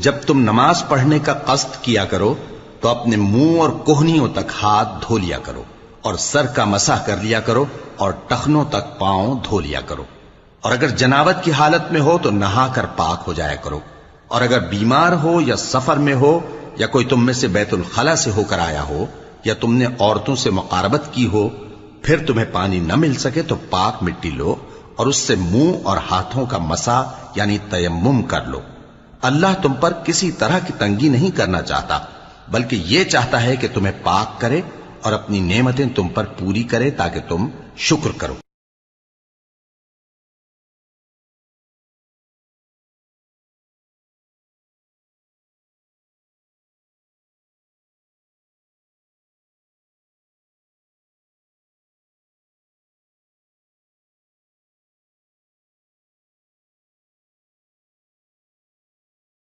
جب تم نماز پڑھنے کا قصد کیا کرو تو اپنے منہ اور کوہنیوں تک ہاتھ دھو لیا کرو، اور سر کا مسح کر لیا کرو، اور ٹخنوں تک پاؤں دھو لیا کرو، اور اگر جنابت کی حالت میں ہو تو نہا کر پاک ہو جایا کرو، اور اگر بیمار ہو یا سفر میں ہو یا کوئی تم میں سے بیت الخلا سے ہو کر آیا ہو یا تم نے عورتوں سے مقاربت کی ہو، پھر تمہیں پانی نہ مل سکے تو پاک مٹی لو اور اس سے منہ اور ہاتھوں کا مسح یعنی تیمم کر لو۔ اللہ تم پر کسی طرح کی تنگی نہیں کرنا چاہتا، بلکہ یہ چاہتا ہے کہ تمہیں پاک کرے اور اپنی نعمتیں تم پر پوری کرے تاکہ تم شکر کرو۔